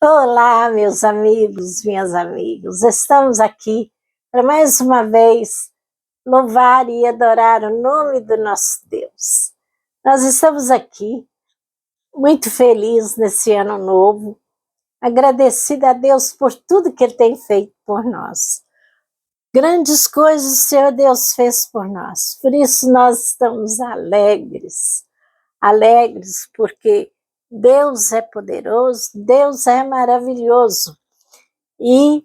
Olá, meus amigos, minhas amigas. Estamos aqui para mais uma vez louvar e adorar o nome do nosso Deus. Nós estamos aqui muito felizes nesse ano novo, agradecida a Deus por tudo que Ele tem feito por nós. Grandes coisas o Senhor Deus fez por nós, por isso nós estamos alegres porque Deus é poderoso, Deus é maravilhoso. E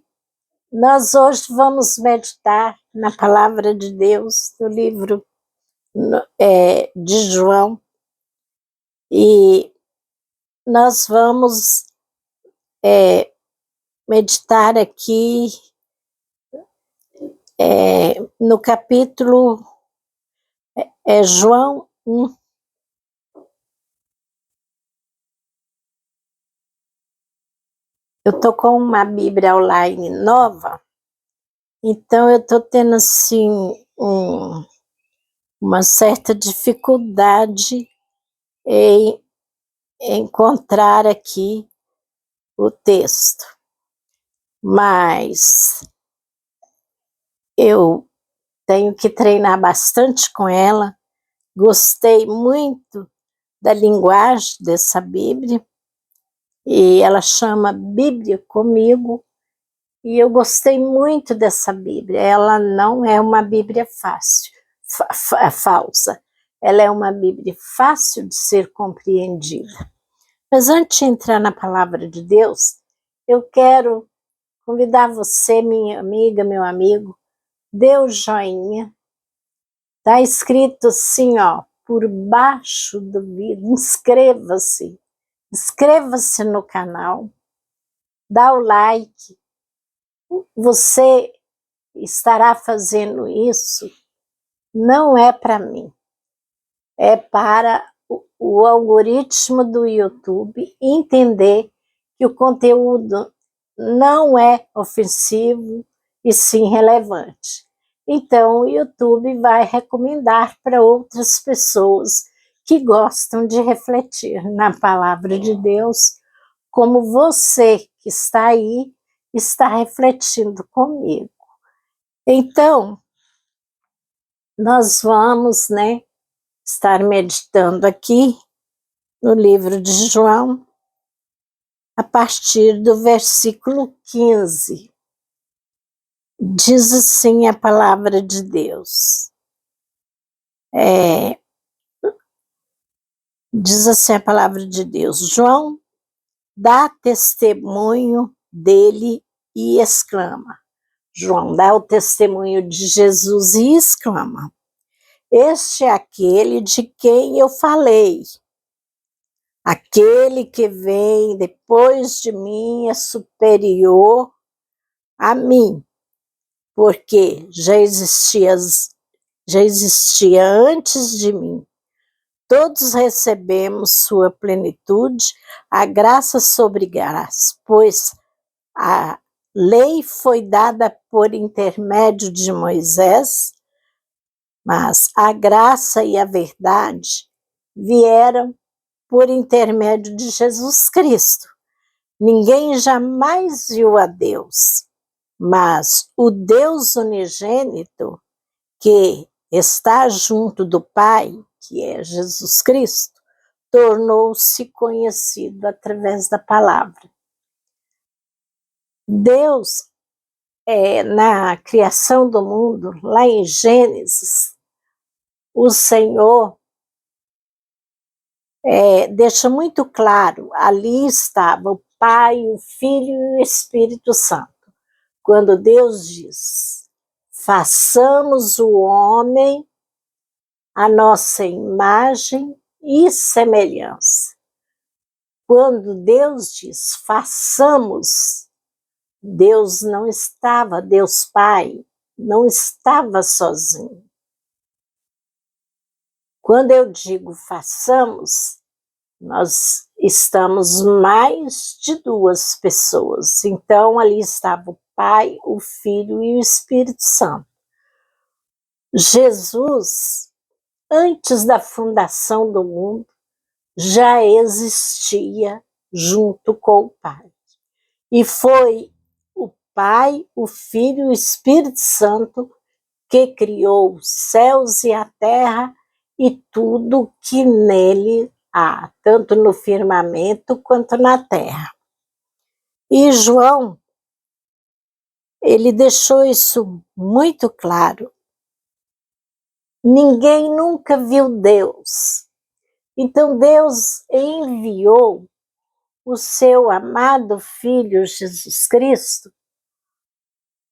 nós hoje vamos meditar na palavra de Deus, no livro de João, e nós vamos meditar aqui no capítulo João 1. Eu estou com uma Bíblia online nova, então eu estou tendo assim uma certa dificuldade em encontrar aqui o texto, mas eu tenho que treinar bastante com ela. Gostei muito da linguagem dessa Bíblia, e ela chama Bíblia Comigo, e eu gostei muito dessa Bíblia. Ela não é uma Bíblia falsa, ela é uma Bíblia fácil de ser compreendida. Mas antes de entrar na palavra de Deus, eu quero convidar você, minha amiga, meu amigo, dê o joinha. Está escrito assim, ó, por baixo do vídeo, inscreva-se no canal, dá o like. Você estará fazendo isso, não é para mim, é para o algoritmo do YouTube entender que o conteúdo não é ofensivo e sim relevante. Então o YouTube vai recomendar para outras pessoas que gostam de refletir na palavra de Deus, como você que está aí está refletindo comigo. Então, nós vamos, estar meditando aqui no livro de João, a partir do versículo 15. Diz assim a palavra de Deus. Diz assim a palavra de Deus. João dá testemunho dele e exclama. João dá o testemunho de Jesus e exclama: este é aquele de quem eu falei. Aquele que vem depois de mim é superior a mim, porque já existia antes de mim. Todos recebemos sua plenitude, a graça sobre graça, pois a lei foi dada por intermédio de Moisés, mas a graça e a verdade vieram por intermédio de Jesus Cristo. Ninguém jamais viu a Deus, mas o Deus unigênito, que está junto do Pai, que é Jesus Cristo, tornou-se conhecido através da palavra. Deus, na criação do mundo, lá em Gênesis, o Senhor deixa muito claro, ali estava o Pai, o Filho e o Espírito Santo. Quando Deus diz, façamos o homem a nossa imagem e semelhança. Quando Deus diz, façamos, Deus Pai, não estava sozinho. Quando eu digo façamos, nós estamos mais de duas pessoas. Então, ali estava o Pai, o Filho e o Espírito Santo. Jesus, antes da fundação do mundo, já existia junto com o Pai. E foi o Pai, o Filho e o Espírito Santo que criou os céus e a terra e tudo que nele há, tanto no firmamento quanto na terra. E João, ele deixou isso muito claro. Ninguém nunca viu Deus. Então Deus enviou o seu amado Filho Jesus Cristo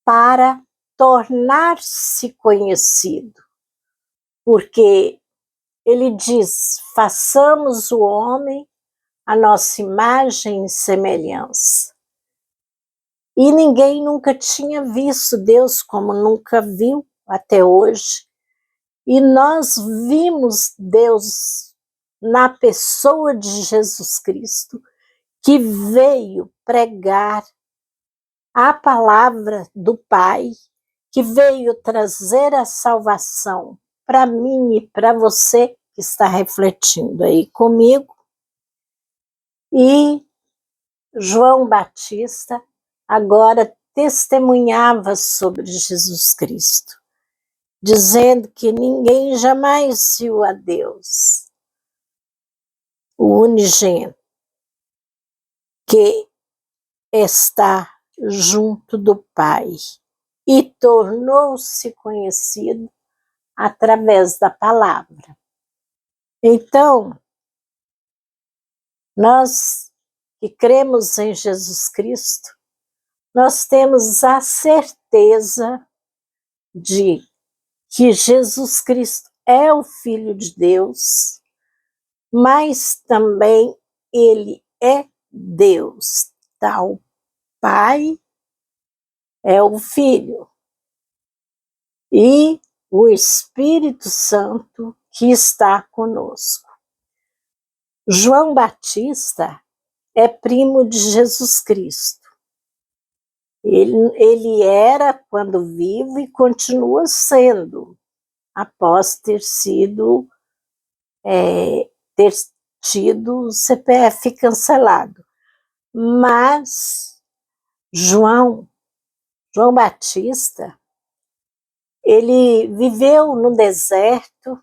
para tornar-se conhecido. Porque ele diz, façamos o homem a nossa imagem e semelhança. E ninguém nunca tinha visto Deus como nunca viu até hoje. E nós vimos Deus na pessoa de Jesus Cristo, que veio pregar a palavra do Pai, que veio trazer a salvação para mim e para você que está refletindo aí comigo. E João Batista agora testemunhava sobre Jesus Cristo, dizendo que ninguém jamais viu a Deus, o unigênito, que está junto do Pai e tornou-se conhecido através da palavra. Então, nós que cremos em Jesus Cristo, nós temos a certeza de que Jesus Cristo é o Filho de Deus, mas também ele é Deus, tá? O Pai é o Filho e o Espírito Santo que está conosco. João Batista é primo de Jesus Cristo. Ele era quando vivo e continua sendo, após ter tido o CPF cancelado. Mas João Batista, ele viveu no deserto,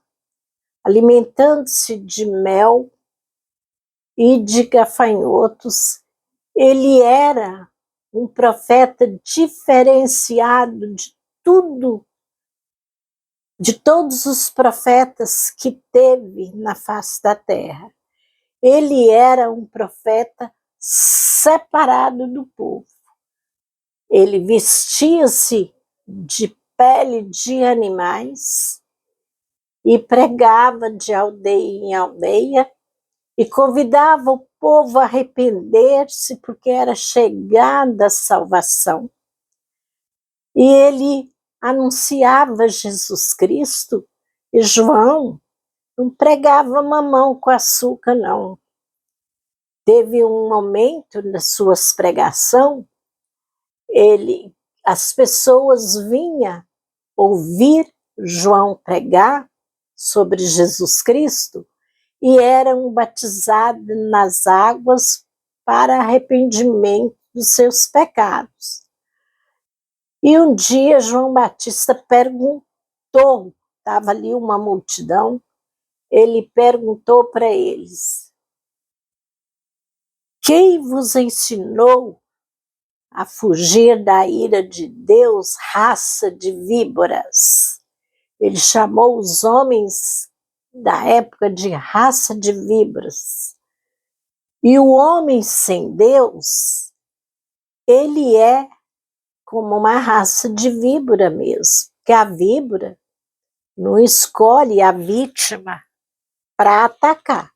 alimentando-se de mel e de gafanhotos. Ele era um profeta diferenciado de todos os profetas que teve na face da terra. Ele era um profeta separado do povo. Ele vestia-se de pele de animais e pregava de aldeia em aldeia e convidava o povo a arrepender-se porque era chegada a salvação. E ele anunciava Jesus Cristo e João não pregava mamão com açúcar, não. Teve um momento nas suas pregações, as pessoas vinham ouvir João pregar sobre Jesus Cristo e eram batizados nas águas para arrependimento dos seus pecados. E um dia João Batista perguntou, estava ali uma multidão, ele perguntou para eles: quem vos ensinou a fugir da ira de Deus, raça de víboras? Ele chamou os homens da época de raça de víboras. E o homem sem Deus, ele é como uma raça de víbora mesmo, que a víbora não escolhe a vítima para atacar.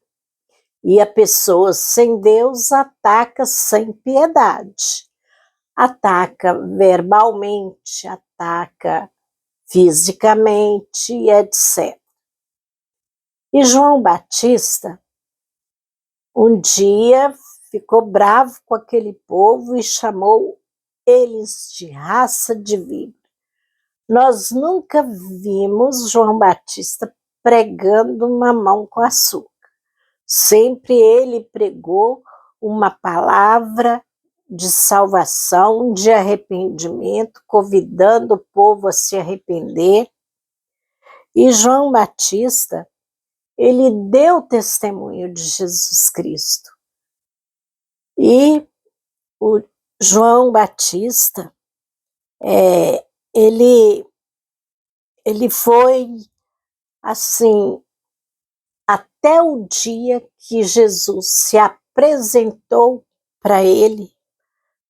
E a pessoa sem Deus ataca sem piedade. Ataca verbalmente, ataca fisicamente, etc. E João Batista, um dia, ficou bravo com aquele povo e chamou eles de raça de víbora. Nós nunca vimos João Batista pregando mamão com açúcar. Sempre ele pregou uma palavra de salvação, de arrependimento, convidando o povo a se arrepender. E João Batista, ele deu testemunho de Jesus Cristo. E o João Batista, ele foi assim, até o dia que Jesus se apresentou para ele,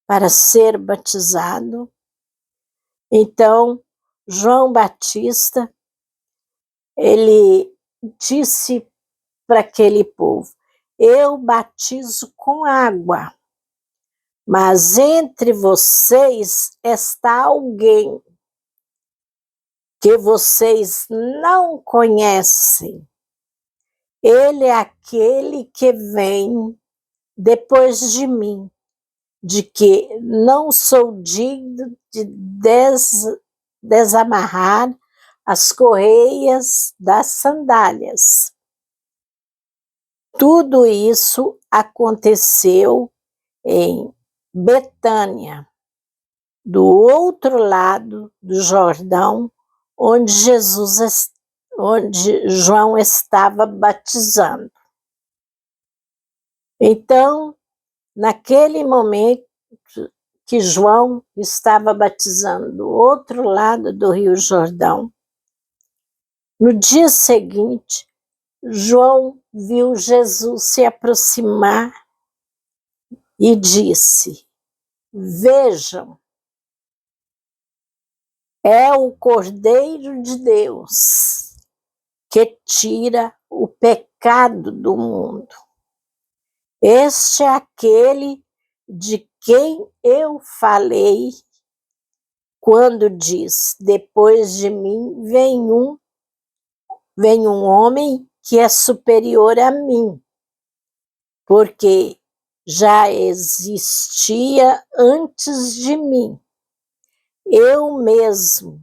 para ser batizado. Então, João Batista, ele disse para aquele povo: eu batizo com água, mas entre vocês está alguém que vocês não conhecem. Ele é aquele que vem depois de mim, de que não sou digno de desamarrar as correias das sandálias. Tudo isso aconteceu em Betânia, do outro lado do Jordão, onde onde João estava batizando. Então, naquele momento que João estava batizando do outro lado do Rio Jordão, no dia seguinte, João viu Jesus se aproximar e disse: vejam, é o Cordeiro de Deus que tira o pecado do mundo. Este é aquele de quem eu falei quando diz: depois de mim vem um homem que é superior a mim, porque já existia antes de mim. Eu mesmo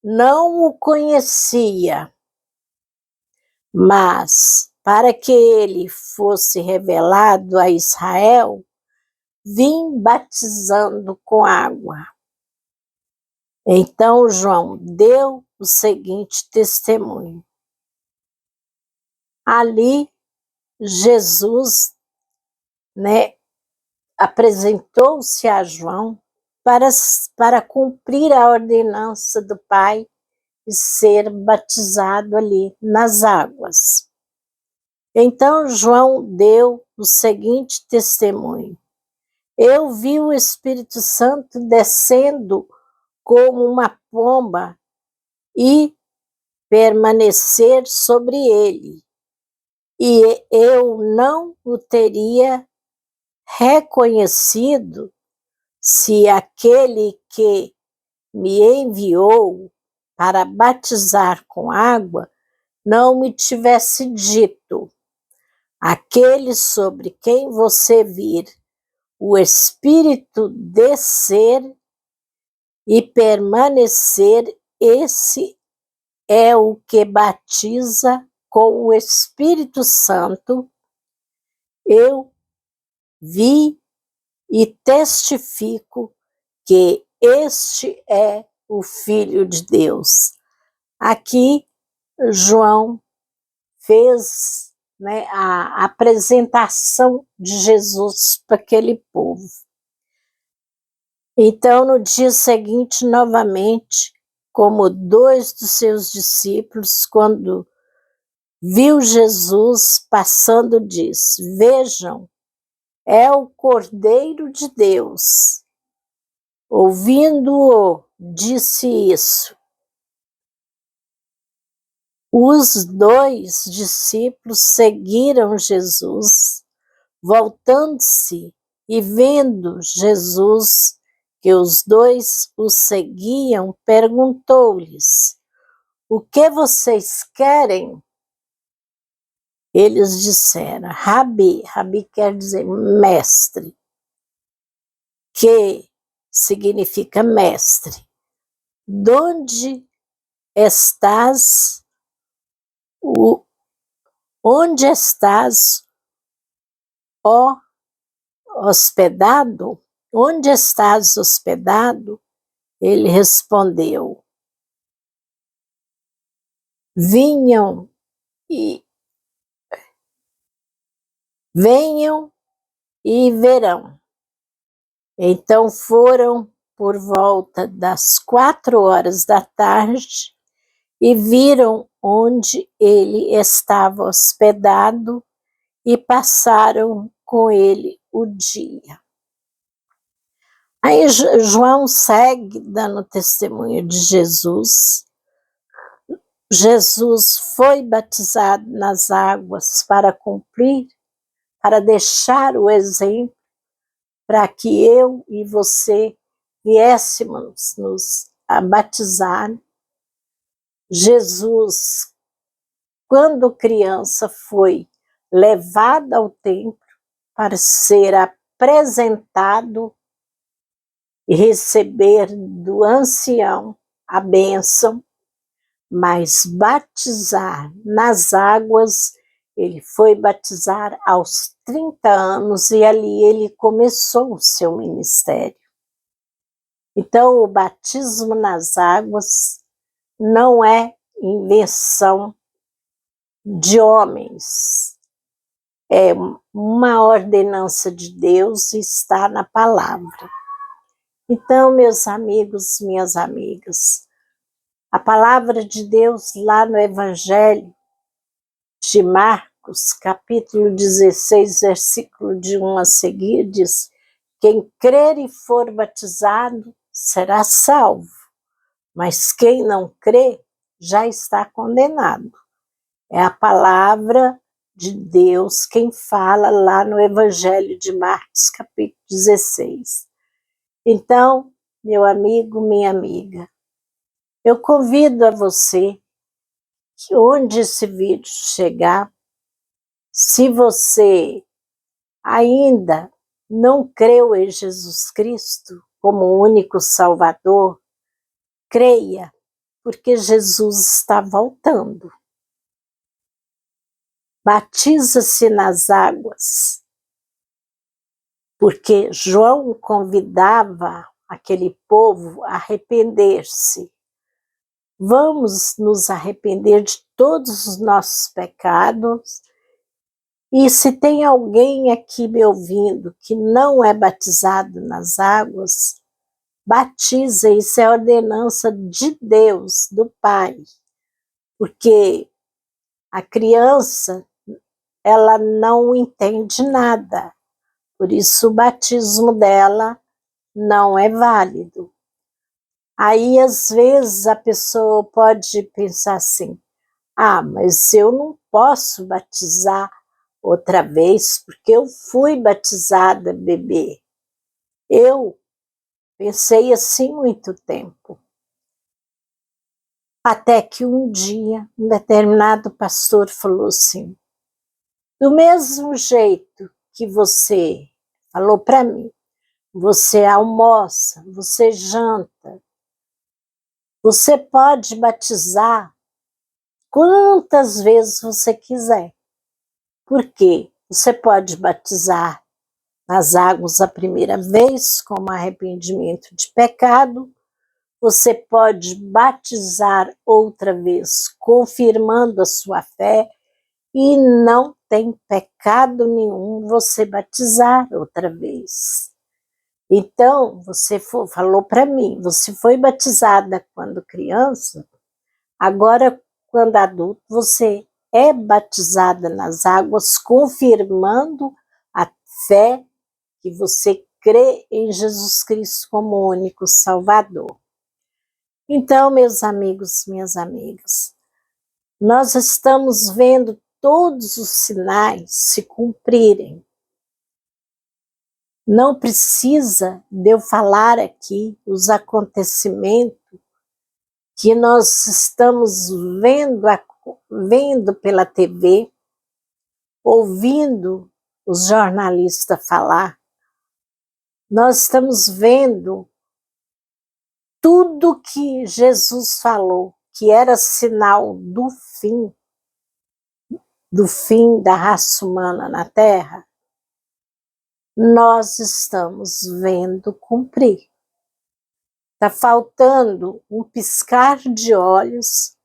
não o conhecia, mas para que ele fosse revelado a Israel, vim batizando com água. Então João deu o seguinte testemunho. Ali Jesus, apresentou-se a João para cumprir a ordenança do Pai e ser batizado ali nas águas. Então João deu o seguinte testemunho: eu vi o Espírito Santo descendo como uma pomba e permanecer sobre ele, e eu não o teria reconhecido se aquele que me enviou para batizar com água não me tivesse dito: aquele sobre quem você vir o Espírito descer e permanecer, esse é o que batiza com o Espírito Santo. Eu vi e testifico que este é o Filho de Deus. Aqui, João fez a apresentação de Jesus para aquele povo. Então, no dia seguinte, novamente, como dois dos seus discípulos, quando viu Jesus passando, diz: vejam, é o Cordeiro de Deus. Ouvindo-o, disse isso. Os dois discípulos seguiram Jesus, voltando-se e vendo Jesus que os dois o seguiam, perguntou-lhes: o que vocês querem? Eles disseram: Rabi, Rabi quer dizer mestre, que significa mestre. Donde estás, onde estás, ó hospedado? onde estás hospedado? Ele respondeu, venham e verão. Então foram por volta das 4 horas da tarde e viram onde ele estava hospedado e passaram com ele o dia. Aí João segue dando testemunho de Jesus. Jesus foi batizado nas águas para cumprir, para deixar o exemplo, para que eu e você viéssemos nos a batizar. Jesus, quando criança, foi levado ao templo para ser apresentado e receber do ancião a bênção, mas batizar nas águas, ele foi batizar aos 30 anos e ali ele começou o seu ministério. Então, o batismo nas águas não é invenção de homens, é uma ordenança de Deus e está na palavra. Então, meus amigos, minhas amigas, a palavra de Deus lá no Evangelho de Marcos, capítulo 16, versículo de 1 a seguir, diz: quem crer e for batizado será salvo, mas quem não crê já está condenado. É a palavra de Deus quem fala lá no Evangelho de Marcos, capítulo 16. Então, meu amigo, minha amiga, eu convido a você que onde esse vídeo chegar, se você ainda não creu em Jesus Cristo como o único Salvador, creia, porque Jesus está voltando. Batiza-se nas águas, porque João convidava aquele povo a arrepender-se. Vamos nos arrepender de todos os nossos pecados. E se tem alguém aqui me ouvindo que não é batizado nas águas, batiza, isso é ordenança de Deus, do Pai. Porque a criança, ela não entende nada. Por isso o batismo dela não é válido. Aí, às vezes, a pessoa pode pensar assim, mas eu não posso batizar outra vez, porque eu fui batizada bebê. Eu pensei assim muito tempo. Até que um dia, um determinado pastor falou assim, do mesmo jeito que você falou para mim, você almoça, você janta, você pode batizar quantas vezes você quiser. Por quê? Você pode batizar nas águas a primeira vez, como arrependimento de pecado. Você pode batizar outra vez, confirmando a sua fé, e não tem pecado nenhum você batizar outra vez. Então, você falou para mim, você foi batizada quando criança, agora, quando adulto, você é batizada nas águas, confirmando a fé que você crê em Jesus Cristo como o único Salvador. Então, meus amigos, minhas amigas, nós estamos vendo todos os sinais se cumprirem. Não precisa de eu falar aqui os acontecimentos que nós estamos vendo pela TV, ouvindo os jornalistas falar. Nós estamos vendo tudo que Jesus falou, que era sinal do fim da raça humana na Terra. nós estamos vendo cumprir. Está faltando um piscar de olhos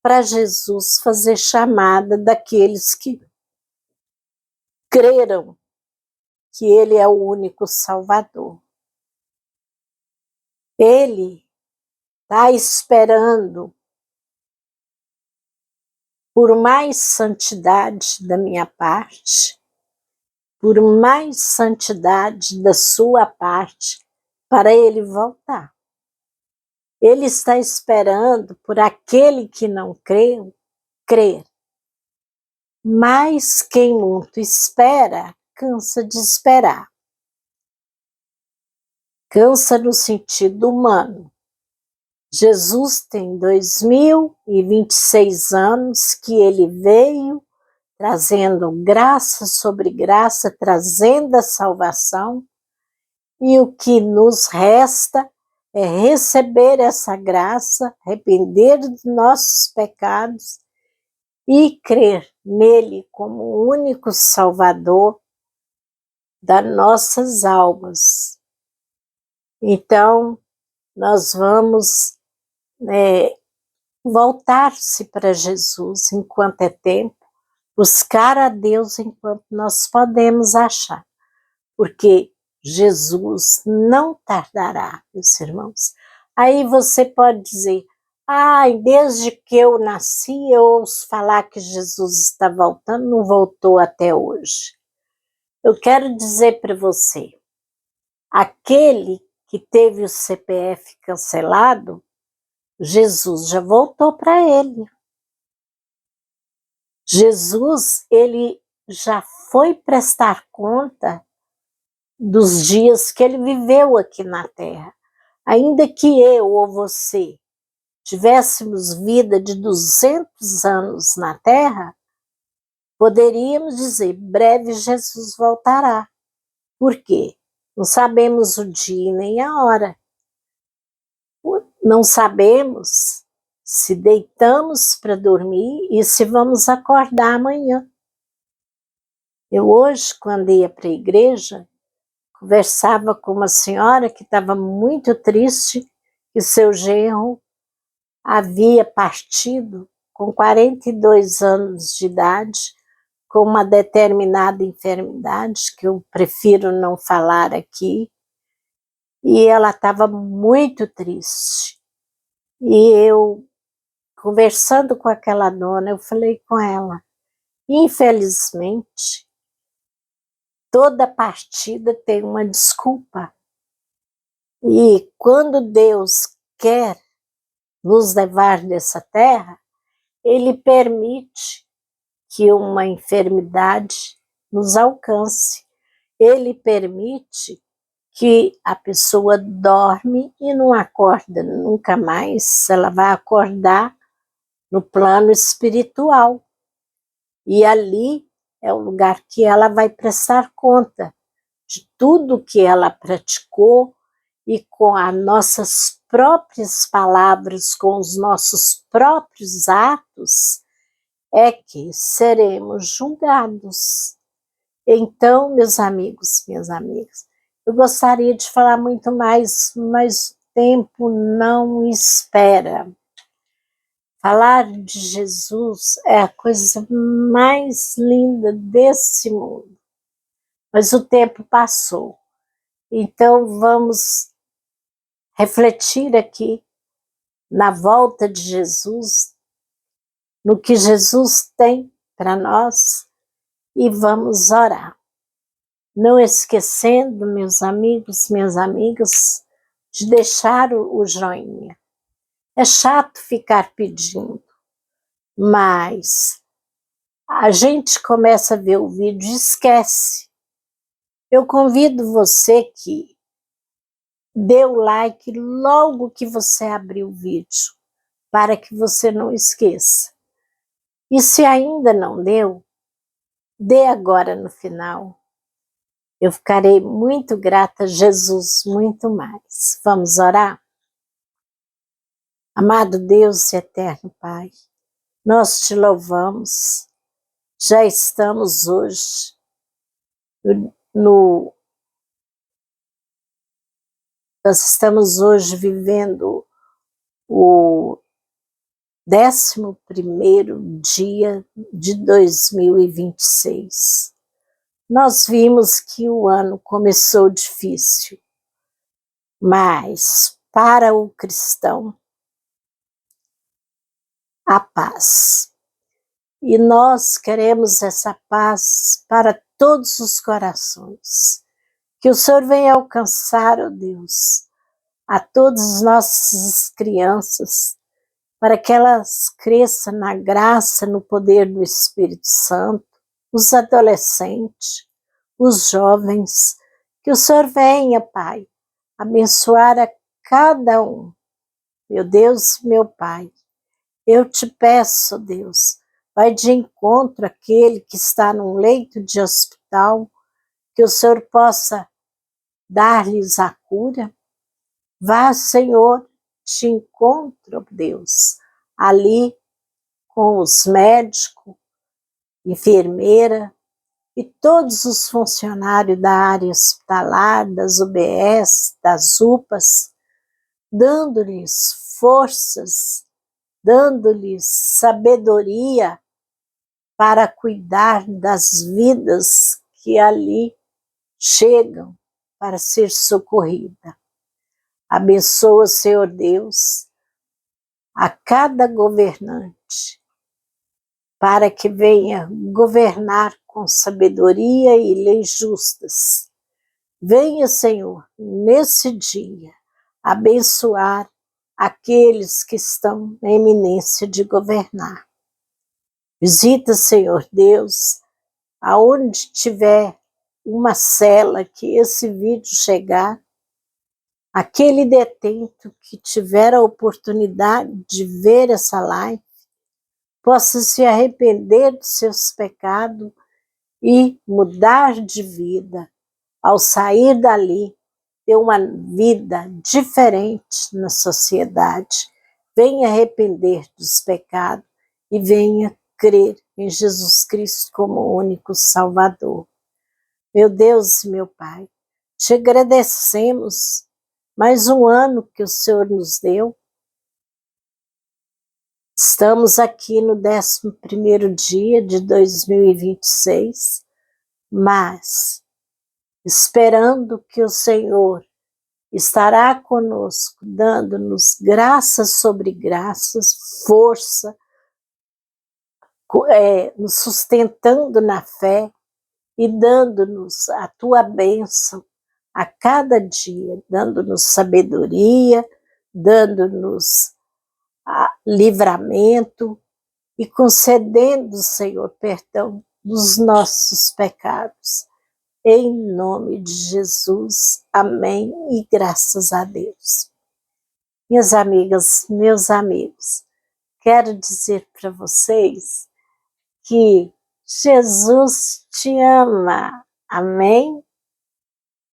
para Jesus fazer chamada daqueles que creram que Ele é o único Salvador. Ele está esperando por mais santidade da minha parte, por mais santidade da sua parte, para Ele voltar. Ele está esperando por aquele que não creu, crer. Mas quem muito espera, cansa de esperar. Cansa no sentido humano. Jesus tem 2026 anos que ele veio trazendo graça sobre graça, trazendo a salvação, e o que nos resta é receber essa graça, arrepender dos nossos pecados e crer nele como o único Salvador das nossas almas. Então, nós vamos voltar-se para Jesus enquanto é tempo, buscar a Deus enquanto nós podemos achar, porque Jesus não tardará, meus irmãos. Aí você pode dizer, desde que eu nasci eu ouço falar que Jesus está voltando, não voltou até hoje. Eu quero dizer para você, aquele que teve o CPF cancelado, Jesus já voltou para ele. Jesus, ele já foi prestar conta dos dias que ele viveu aqui na Terra. Ainda que eu ou você tivéssemos vida de 200 anos na Terra, poderíamos dizer, breve Jesus voltará. Por quê? Não sabemos o dia nem a hora. Não sabemos se deitamos para dormir e se vamos acordar amanhã. Eu hoje, quando ia para a igreja, conversava com uma senhora que estava muito triste que seu genro havia partido com 42 anos de idade, com uma determinada enfermidade, que eu prefiro não falar aqui, e ela estava muito triste. E eu, conversando com aquela dona, eu falei com ela, infelizmente, toda partida tem uma desculpa. E quando Deus quer nos levar dessa terra, Ele permite que uma enfermidade nos alcance. Ele permite que a pessoa dorme e não acorda nunca mais. Ela vai acordar no plano espiritual. E ali é o lugar que ela vai prestar conta de tudo que ela praticou, e com as nossas próprias palavras, com os nossos próprios atos, é que seremos julgados. Então, meus amigos, minhas amigas, eu gostaria de falar muito mais, mas o tempo não espera. Falar de Jesus é a coisa mais linda desse mundo, mas o tempo passou. Então, vamos refletir aqui na volta de Jesus, no que Jesus tem para nós, e vamos orar. Não esquecendo, meus amigos, minhas amigas, de deixar o joinha. É chato ficar pedindo, mas a gente começa a ver o vídeo e esquece. Eu convido você que dê o like logo que você abrir o vídeo, para que você não esqueça. E se ainda não deu, dê agora no final. Eu ficarei muito grata a Jesus, muito mais. Vamos orar? Amado Deus e eterno Pai, nós te louvamos. Já estamos hoje no Nós estamos hoje vivendo o 11º dia de 2026. Nós vimos que o ano começou difícil, mas para o cristão, a paz. E nós queremos essa paz para todos os corações. Que o Senhor venha alcançar, ó Deus, a todas as nossas crianças, para que elas cresçam na graça, no poder do Espírito Santo, os adolescentes, os jovens, que o Senhor venha, Pai, abençoar a cada um. Meu Deus, meu Pai, eu te peço, Deus, vai de encontro àquele que está num leito de hospital, que o Senhor possa dar-lhes a cura. Vá, Senhor, te encontro, Deus, ali com os médicos, enfermeira e todos os funcionários da área hospitalar, das UBS, das UPAs, dando-lhes forças, dando-lhes sabedoria para cuidar das vidas que ali chegam para ser socorrida. Abençoa, Senhor Deus, a cada governante, para que venha governar com sabedoria e leis justas. Venha, Senhor, nesse dia, abençoar aqueles que estão na eminência de governar. Visita, Senhor Deus, aonde tiver uma cela que esse vídeo chegar, aquele detento que tiver a oportunidade de ver essa live, possa se arrepender dos seus pecados e mudar de vida. Ao sair dali, ter uma vida diferente na sociedade. Venha arrepender dos pecados e venha crer em Jesus Cristo como o único Salvador. Meu Deus e meu Pai, te agradecemos mais um ano que o Senhor nos deu. Estamos aqui no 11º dia de 2026, mas esperando que o Senhor estará conosco, dando-nos graças sobre graças, força, nos sustentando na fé e dando-nos a tua bênção a cada dia, dando-nos sabedoria, dando-nos livramento e concedendo, Senhor, perdão dos nossos pecados. Em nome de Jesus, amém e graças a Deus. Minhas amigas, meus amigos, quero dizer para vocês que Jesus te ama, amém?